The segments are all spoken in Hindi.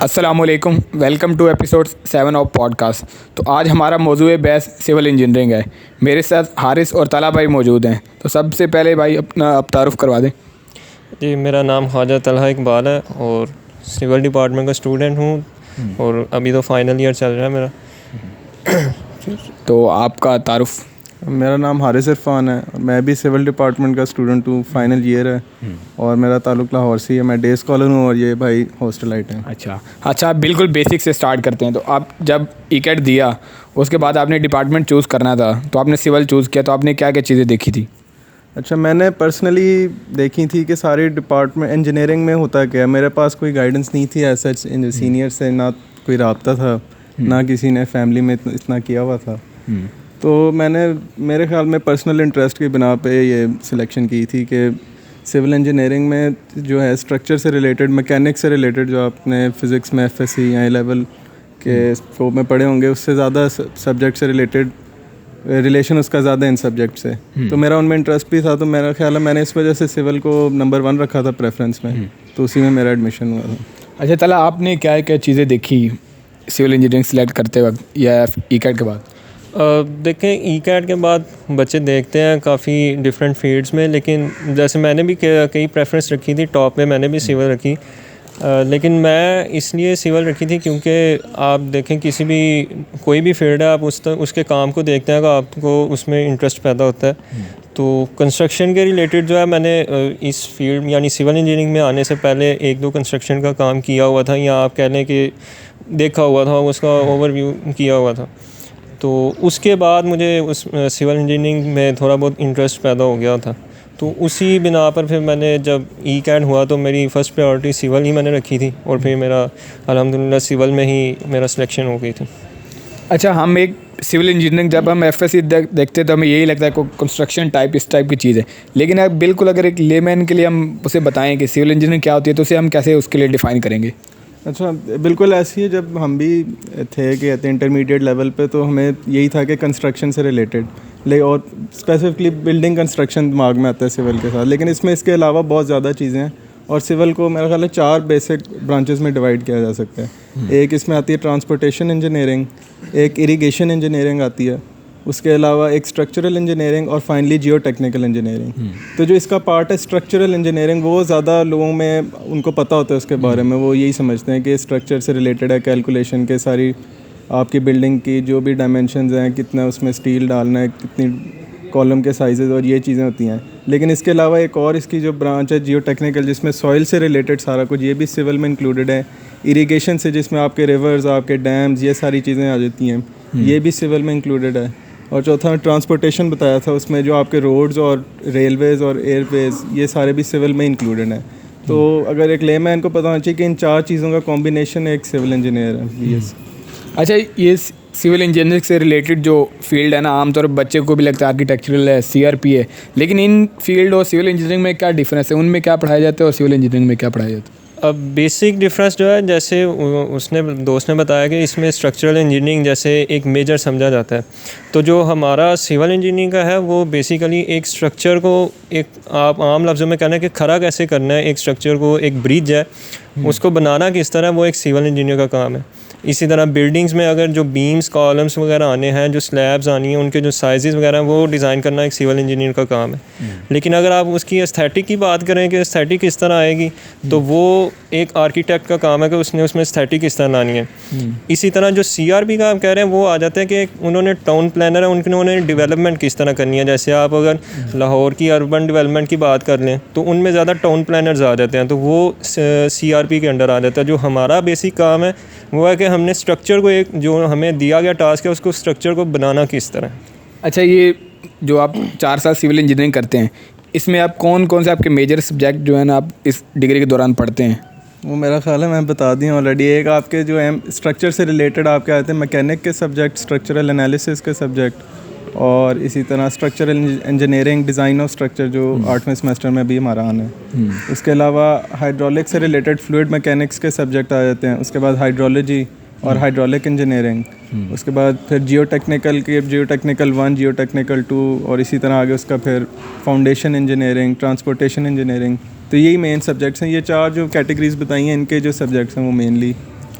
अस्सलामुअलैकुम, welcome to episode 7 of podcast. तो आज हमारा मौजू है बहस सिविल इंजीनियरिंग है। मेरे साथ हारिस और तला भाई मौजूद हैं। तो सबसे पहले भाई अपना तारुफ करवा दें। जी, मेरा नाम ख्वाजा तलहा इकबाल है और सिविल डिपार्टमेंट का स्टूडेंट हूँ और अभी तो फाइनल ईयर चल रहा है मेरा। तो आपका तारुफ? मेरा नाम हारिस इरफान है और मैं भी सिविल डिपार्टमेंट का स्टूडेंट हूँ, फाइनल ईयर है और मेरा ताल्लुक़ लाहौर से है। मैं डे स्कॉलर हूँ और ये भाई हॉस्टलाइट हैं। अच्छा, बिल्कुल बेसिक से स्टार्ट करते हैं। तो आप जब ईकेट दिया उसके बाद आपने डिपार्टमेंट चूज़ करना था, तो आपने सिविल चूज़ किया, तो आपने क्या क्या चीज़ें देखी थी? अच्छा, मैंने पर्सनली देखी थी कि सारे डिपार्टमेंट इंजीनियरिंग में होता क्या है। मेरे पास कोई गाइडेंस नहीं थी ऐसा सीनियर से, ना कोई रब्ता था, ना किसी ने फैमिली में इतना किया हुआ था। तो मैंने मेरे ख्याल में पर्सनल इंटरेस्ट की बिना पे ये सिलेक्शन की थी कि सिविल इंजीनियरिंग में जो है स्ट्रक्चर से रिलेटेड, मैकेनिक्स से रिलेटेड, जो आपने फ़िज़िक्स में एफएससी या लेवल के स्कोप में पढ़े होंगे, उससे ज़्यादा सब्जेक्ट से रिलेटेड रिलेशन उसका ज़्यादा इन सब्जेक्ट से। तो मेरा उनमें इंटरेस्ट भी था, तो मेरा ख्याल है मैंने इस वजह से सिविल को नंबर 1 रखा था प्रेफरेंस में। तो उसी में मेरा एडमिशन हुआ था। अच्छा तला, आपने क्या क्या चीज़ें देखी सिविल इंजीनियरिंग सेलेक्ट करते वक्त या ईकेट के बाद? देखें, ई कैट के बाद बच्चे देखते हैं काफ़ी डिफरेंट फील्ड्स में, लेकिन जैसे मैंने भी कई प्रेफरेंस रखी थी, टॉप में मैंने भी सिविल रखी। लेकिन मैं इसलिए सिविल रखी थी क्योंकि आप देखें किसी भी कोई भी फील्ड है, आप उसके काम को देखते हैं, तो आपको उसमें इंटरेस्ट पैदा होता है। तो कंस्ट्रक्शन के रिलेटेड जो है, मैंने इस फील्ड यानी सिविल इंजीनियरिंग में आने से पहले 1-2 कंस्ट्रक्शन का काम किया हुआ था, या आप कह लें कि देखा हुआ था, उसका ओवरव्यू किया हुआ था। तो उसके बाद मुझे उस सिविल इंजीनियरिंग में थोड़ा बहुत इंटरेस्ट पैदा हो गया था। तो उसी बिना पर फिर मैंने जब ई कैट हुआ तो मेरी फ़र्स्ट प्रायोरिटी सिविल ही मैंने रखी थी और फिर मेरा अल्हम्दुलिल्लाह सिविल में ही मेरा सिलेक्शन हो गई थी। अच्छा, हम एक सिविल इंजीनियरिंग जब हम एफएससी देखते तो हमें यही लगता है कोई कंस्ट्रक्शन टाइप इस टाइप की चीज़ है। लेकिन अब बिल्कुल अगर एक लेमैन के लिए हम उसे बताएं कि सिविल इंजीनियरिंग क्या होती है, तो उसे हम कैसे उसके लिए डिफ़ाइन करेंगे? अच्छा, बिल्कुल ऐसी है। जब हम भी थे कहते हैं इंटरमीडिएट लेवल पे, तो हमें यही था कि कंस्ट्रक्शन से रिलेटेड और स्पेसिफिकली बिल्डिंग कंस्ट्रक्शन दिमाग में आता है सिविल के साथ। लेकिन इसमें इसके अलावा बहुत ज़्यादा चीज़ें हैं और सिविल को मेरा ख्याल है 4 बेसिक ब्रांचेस में डिवाइड किया जा सकता है। एक इसमें आती है ट्रांसपोर्टेशन इंजीनियरिंग, एक इरिगेशन इंजीनियरिंग आती है, उसके अलावा एक स्ट्रक्चरल इंजीनियरिंग और फाइनली जियो टेक्निकल इंजीनियरिंग। तो जो इसका पार्ट है स्ट्रक्चरल इंजीनियरिंग, वो ज़्यादा लोगों में उनको पता होता है उसके बारे में। वो यही समझते हैं कि स्ट्रक्चर से रिलेटेड है, कैलकुलेशन के सारी आपकी बिल्डिंग की जो भी डायमेंशंस हैं, कितना उसमें स्टील डालना है, कितनी कॉलम के साइजेस और ये चीज़ें होती हैं। लेकिन इसके अलावा एक और इसकी जो ब्रांच है जियो टेक्निकल, जिसमें सॉइल से रिलेटेड सारा कुछ, ये भी सिविल में इंक्लूडेड है। इरीगेशन से, जिसमें आपके रिवर्स, आपके डैम्स, ये सारी चीज़ें आ जाती हैं, ये भी सिविल में इंक्लूडेड है। और चौथा ट्रांसपोर्टेशन बताया था, उसमें जो आपके रोड्स और रेलवेज़ और एयरवेज़, ये सारे भी सिविल में इंक्लूडेड हैं। तो अगर एक लेमैन को पता होना चाहिए कि इन 4 चीज़ों का कॉम्बिनेशन एक सिविल इंजीनियर है। यस। अच्छा, ये सिविल इंजीनियरिंग से रिलेटेड जो फील्ड है ना, आमतौर पर बच्चे को भी लगता है आर्किटेक्चरल है, सीआरपी है। लेकिन इन फील्ड और सिविल इंजीनियरिंग में क्या डिफरेंस है? उनमें क्या पढ़ाया जाता है और सिविल इंजीनियरिंग में क्या पढ़ाया जाता है? अब बेसिक डिफरेंस जो है, जैसे उसने दोस्त ने बताया कि इसमें स्ट्रक्चरल इंजीनियरिंग जैसे एक मेजर समझा जाता है। तो जो हमारा सिविल इंजीनियरिंग का है, वो बेसिकली एक स्ट्रक्चर को, एक आप आम लफ्ज़ों में कहना है कि खड़ा कैसे करना है, एक स्ट्रक्चर को, एक ब्रिज है उसको बनाना किस तरह, वो एक सिविल इंजीनियर का काम है। इसी तरह बिल्डिंग्स में अगर जो बीम्स, कॉलम्स वगैरह आने हैं, जो स्लैब्स आनी हैं, उनके जो साइजेस वगैरह हैं, वो डिज़ाइन करना एक सिविल इंजीनियर का काम है। लेकिन अगर आप उसकी एस्थेटिक की बात करें कि एस्थेटिक किस तरह आएगी, तो वो एक आर्किटेक्ट का काम है कि उसने उसमें एस्थेटिक किस तरह लानी है। इसी तरह जो सीआरपी का आप कह रहे हैं, वो आ जाता है कि उन्होंने टाउन प्लानर है, उन्होंने डेवलपमेंट किस तरह करनी है। जैसे आप अगर लाहौर की अर्बन डेवलपमेंट की बात कर लें, तो उनमें ज़्यादा टाउन प्लानर्स आ जाते हैं, तो वो सीआरपी के अंडर आ जाता है। जो हमारा बेसिक काम है वो है कि हमने स्ट्रक्चर को, एक जो हमें दिया गया टास्क है, उसको स्ट्रक्चर को बनाना किस तरह। अच्छा, ये जो आप 4 साल सिविल इंजीनियरिंग करते हैं, इसमें आप कौन कौन से आपके मेजर सब्जेक्ट जो है ना आप इस डिग्री के दौरान पढ़ते हैं? वो मेरा ख्याल है मैं बता दी ऑलरेडी। एक आपके जो है स्ट्रक्चर से रिलेटेड आपके आते हैं मैकेनिक के सब्जेक्ट, स्ट्रक्चरल एनालिसिस के सब्जेक्ट, और इसी तरह structural engineering, design of structure, जो 8वें सेमेस्टर में भी हमारा आना है। उसके अलावा हाइड्रोलिक से रिलेटेड फ्लूइड मैकेनिक्स के सब्जेक्ट आ जाते हैं। उसके बाद हाइड्रोलॉजी और हाइड्रोलिक इंजीनियरिंग। उसके बाद फिर जियो टेक्निकल के, जियो टेक्निकल 1, जियो टेक्निकल 2, और इसी तरह आगे उसका फिर फाउंडेशन इंजीनियरिंग, ट्रांसपोर्टेशन इंजीनियरिंग। तो यही मेन सब्जेक्ट्स हैं। ये 4 जो कैटेगरीज बताई हैं, इनके जो सब्जेक्ट्स हैं वो मेनली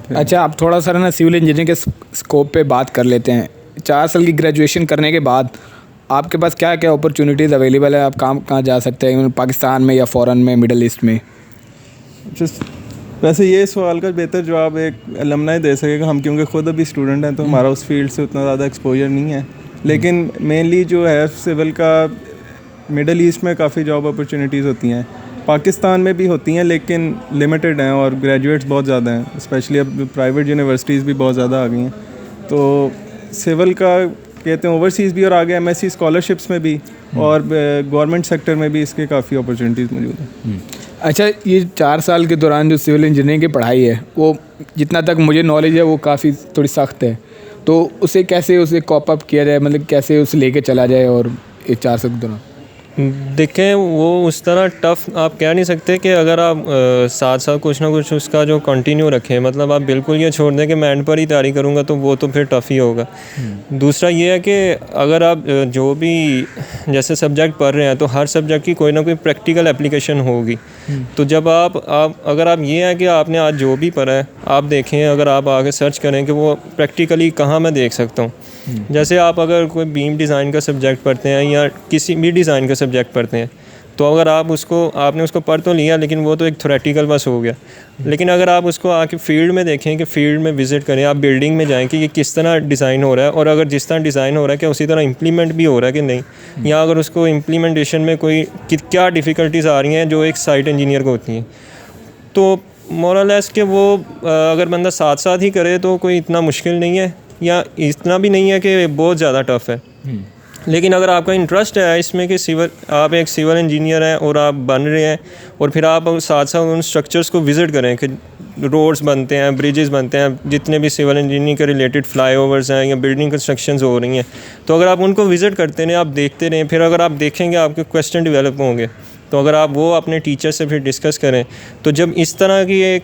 अच्छा, आप थोड़ा सा ना सिविल इंजीनियरिंग के स्कोप पे बात कर लेते हैं। 4 साल की ग्रेजुएशन करने के बाद आपके पास क्या क्या अपॉर्चुनिटीज़ अवेलेबल है? आप कहाँ जा सकते हैं, पाकिस्तान में या फ़ॉरेन में, मिडल ईस्ट में? वैसे ये सवाल का बेहतर जवाब एक अलमनाई दे सकेगा हम, क्योंकि ख़ुद अभी स्टूडेंट हैं तो हमारा उस फील्ड से उतना ज़्यादा एक्सपोजर नहीं है। लेकिन मेनली जो है सिविल का मिडल ईस्ट में काफ़ी जॉब अपॉर्चुनिटीज़ होती हैं, पाकिस्तान में भी होती हैं लेकिन लिमिटेड हैं और ग्रेजुएट्स बहुत ज़्यादा हैं। स्पेशली अब प्राइवेट यूनिवर्सिटीज़ भी बहुत ज़्यादा आ गई हैं, तो सिविल का कहते हैं ओवरसीज़ भी और आगे एमएससी स्कॉलरशिप्स में भी और गवर्नमेंट सेक्टर में भी इसके काफ़ी अपॉर्चुनिटीज़ मौजूद हैं। अच्छा, ये 4 साल के दौरान जो सिविल इंजीनियरिंग की पढ़ाई है, वो जितना तक मुझे नॉलेज है वो काफ़ी थोड़ी सख्त है, तो उसे कॉप अप किया जाए, मतलब कैसे उसे लेके चला जाए? और ये 4 साल के दौरान देखें, वो उस तरह टफ़ आप कह नहीं सकते कि अगर आप साथ साथ कुछ ना कुछ उसका जो कंटिन्यू रखें, मतलब आप बिल्कुल ये छोड़ दें कि मैं एंड पर ही तैयारी करूँगा, तो वो तो फिर टफ़ ही होगा। दूसरा ये है कि अगर आप जो भी जैसे सब्जेक्ट पढ़ रहे हैं तो हर सब्जेक्ट की कोई ना कोई प्रैक्टिकल एप्लीकेशन होगी। तो जब आप अगर आप ये है कि आपने आज जो भी पढ़ा है आप देखें, अगर आप आगे सर्च करें कि वो प्रैक्टिकली कहाँ मैं देख सकता हूँ। जैसे आप अगर कोई बीम डिज़ाइन का सब्जेक्ट पढ़ते हैं या किसी भी डिज़ाइन का सब्जेक्ट पढ़ते हैं, तो अगर आपने उसको पढ़ तो लिया, लेकिन वो तो एक थ्योरेटिकल बस हो गया। लेकिन अगर आप उसको आके फील्ड में देखें, कि फील्ड में विज़िट करें, आप बिल्डिंग में जाएं कि ये किस तरह डिज़ाइन हो रहा है, और अगर जिस तरह डिज़ाइन हो रहा है क्या उसी तरह इम्प्लीमेंट भी हो रहा है कि नहीं, या अगर उसको इम्प्लीमेंटेशन में क्या डिफ़िकल्टीज़ आ रही हैं जो एक साइट इंजीनियर को होती हैं। तो मोरलेस कि वो अगर बंदा साथ साथ ही करे तो कोई इतना मुश्किल नहीं है, या इतना भी नहीं है कि बहुत ज़्यादा टफ़ है। लेकिन अगर आपका इंटरेस्ट है इसमें कि आप एक सिविल इंजीनियर हैं और आप बन रहे हैं, और फिर आप साथ साथ उन स्ट्रक्चर्स को विज़िट करें कि रोड्स बनते हैं, ब्रिजेस बनते हैं, जितने भी सिविल इंजीनियरिंग के रिलेटेड फ्लाईओवर्स हैं या बिल्डिंग कंस्ट्रक्शंस हो रही हैं, तो अगर आप उनको विज़िट करते रहें, आप देखते रहें, फिर अगर आप देखेंगे आपके क्वेश्चन डेवलप होंगे, तो अगर आप वो अपने टीचर से फिर डिस्कस करें, तो जब इस तरह की एक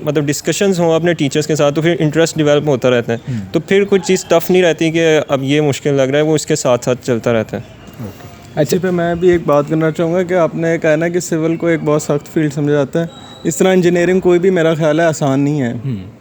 मतलब डिस्कशंस हों अपने टीचर्स के साथ, तो फिर इंटरेस्ट डेवलप होता रहता है। तो फिर कुछ चीज़ टफ़ नहीं रहती कि अब ये मुश्किल लग रहा है, वो इसके साथ साथ चलता रहता है। अच्छा, पे मैं भी एक बात करना चाहूँगा कि आपने कहा ना कि सिविल को एक बहुत सख्त फील्ड समझा जाता है। इस तरह इंजीनियरिंग कोई भी मेरा ख्याल है आसान नहीं है,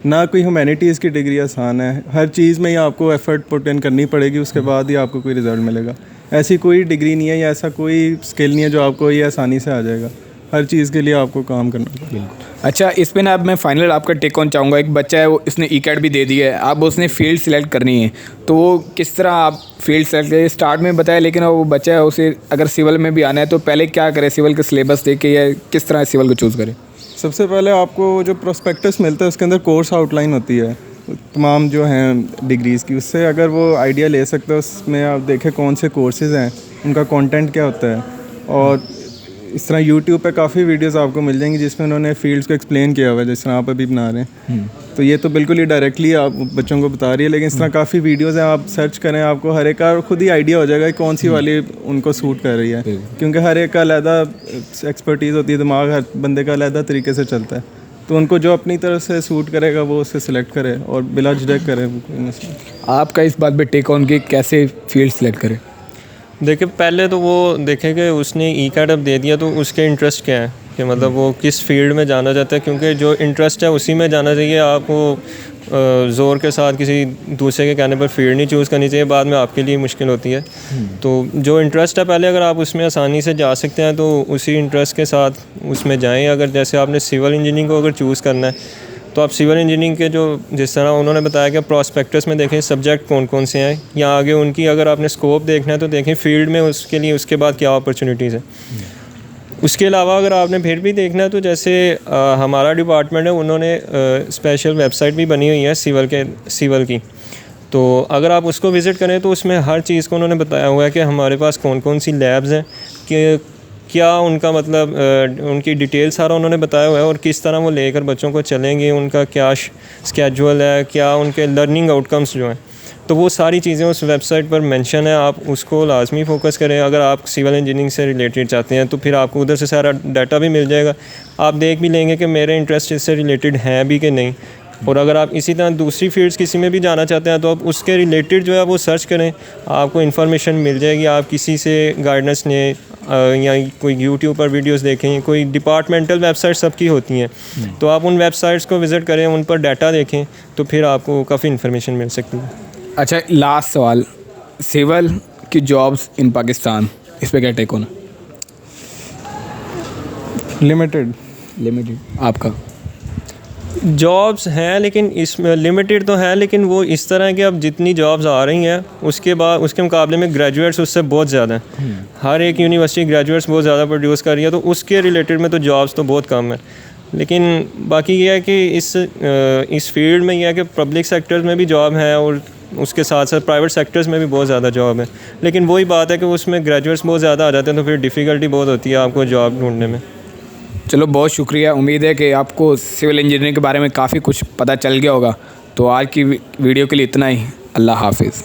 ना कोई ह्यूमैनिटीज़ की डिग्री आसान है। हर चीज़ में ही आपको एफ़र्ट पुट इन करनी पड़ेगी, उसके बाद ही आपको कोई रिज़ल्ट मिलेगा। ऐसी कोई डिग्री नहीं है या ऐसा कोई स्किल नहीं है जो आपको ये आसानी से आ जाएगा। हर चीज़ के लिए आपको काम करना पड़ेगा। अच्छा, इस पे ना अब मैं फाइनल आपका टेक ऑन चाहूँगा। एक बच्चा है, वो इसने ई-कैट भी दे दिया है, अब उसने फील्ड सिलेक्ट करनी है, तो वो किस तरह आप फील्ड सेलेक्ट करें? स्टार्ट में बताया, लेकिन वो बच्चा है, उसे अगर सिविल में भी आना है तो पहले क्या करे? सिविल का सिलेबस देख के या किस तरह सिविल को चूज़ करें? सबसे पहले आपको जो प्रोस्पेक्टस मिलता है उसके अंदर कोर्स आउटलाइन होती है तमाम जो हैं डिग्रीज़ की, उससे अगर वो आइडिया ले सकते हैं। उसमें आप देखें कौन से कोर्सेज़ हैं, उनका कंटेंट क्या होता है, और इस तरह यूट्यूब पे काफ़ी वीडियोस आपको मिल जाएंगी जिसमें उन्होंने फील्ड्स को एक्सप्लेन किया हुआ है, जिस तरह आप अभी बना रहे हैं। तो ये तो बिल्कुल ही डायरेक्टली आप बच्चों को बता रही है, लेकिन इस तरह काफ़ी वीडियोस हैं, आप सर्च करें, आपको हर एक का खुद ही आइडिया हो जाएगा कि कौन सी वाली उनको सूट कर रही है, क्योंकि हर एक का अलहदा एक्सपर्टीज़ होती है, दिमाग हर बंदे का अलहदा तरीके से चलता है। तो उनको जो अपनी तरफ से सूट करेगा वो उसे सिलेक्ट करे और बिला झिझक करे। आपका इस बात पे टेक ऑन कि कैसे फील्ड सिलेक्ट करें? देखिए, पहले तो वो देखें कि उसने ई-कैट अब दे दिया तो उसके इंटरेस्ट क्या है, कि मतलब वो किस फील्ड में जाना चाहता है, क्योंकि जो इंटरेस्ट है उसी में जाना चाहिए। आपको ज़ोर के साथ किसी दूसरे के कहने पर फील्ड नहीं चूज़ करनी चाहिए, बाद में आपके लिए मुश्किल होती है। तो जो इंटरेस्ट है पहले अगर आप उसमें आसानी से जा सकते हैं तो उसी इंटरेस्ट के साथ उसमें जाएं। अगर जैसे आपने सिविल इंजीनियरिंग को अगर चूज़ करना है तो आप सिविल इंजीनियरिंग के जो जिस तरह उन्होंने बताया कि प्रॉस्पेक्टस में देखें सब्जेक्ट कौन कौन से हैं, या आगे उनकी अगर आपने स्कोप देखना है तो देखें फील्ड में उसके लिए उसके बाद क्या अपॉर्चुनिटीज़ हैं। उसके अलावा अगर आपने फिर भी देखना है तो जैसे हमारा डिपार्टमेंट है, उन्होंने स्पेशल वेबसाइट भी बनी हुई है सिविल की, तो अगर आप उसको विज़िट करें तो उसमें हर चीज़ को उन्होंने बताया हुआ है कि हमारे पास कौन कौन सी लैब्स हैं, कि क्या उनका मतलब उनकी डिटेल सारा उन्होंने बताया हुआ है, और किस तरह वो लेकर बच्चों को चलेंगे, उनका क्या स्केड्यूल है, क्या उनके लर्निंग आउटकम्स जो हैं, तो वो सारी चीज़ें उस वेबसाइट पर मेंशन है। आप उसको लाजमी फ़ोकस करें। अगर आप सिविल इंजीनियरिंग से रिलेटेड चाहते हैं तो फिर आपको उधर से सारा डाटा भी मिल जाएगा, आप देख भी लेंगे कि मेरे इंटरेस्ट इससे रिलेटेड हैं भी कि नहीं। और अगर आप इसी तरह दूसरी फील्ड्स किसी में भी जाना चाहते हैं तो आप उसके रिलेटेड जो है वो सर्च करें, आपको इन्फॉर्मेशन मिल जाएगी। आप किसी से गाइडेंस लें, या कोई यूट्यूब पर वीडियोस देखें, कोई डिपार्टमेंटल वेबसाइट सबकी होती हैं, तो आप उन वेबसाइट्स को विज़िट करें, उन पर डाटा देखें, तो फिर आपको काफ़ी इन्फॉर्मेशन मिल सकती है। अच्छा, लास्ट सवाल, सिविल की जॉब्स इन पाकिस्तान, इस पे क्या टेक होना? लिमिटेड आपका? जॉब्स हैं लेकिन इसमें लिमिटेड तो है, लेकिन वो इस तरह है कि अब जितनी जॉब्स आ रही हैं उसके बाद उसके मुकाबले में ग्रेजुएट्स उससे बहुत ज़्यादा हैं। हर एक यूनिवर्सिटी ग्रेजुएट्स बहुत ज़्यादा प्रोड्यूस कर रही है, तो उसके रिलेटेड में तो जॉब्स तो बहुत कम है। लेकिन बाकी ये है कि इस फील्ड में यह है कि पब्लिक सेक्टर्स में भी जॉब है और उसके साथ साथ प्राइवेट सेक्टर्स में भी बहुत ज़्यादा जॉब है। लेकिन वही बात है कि उसमें ग्रेजुएट्स बहुत ज़्यादा आ जाते हैं, तो फिर डिफ़िकल्टी बहुत होती है आपको जॉब ढूंढने में। चलो, बहुत शुक्रिया। उम्मीद है कि आपको सिविल इंजीनियरिंग के बारे में काफ़ी कुछ पता चल गया होगा। तो आज की वीडियो के लिए इतना ही। अल्लाह हाफिज़।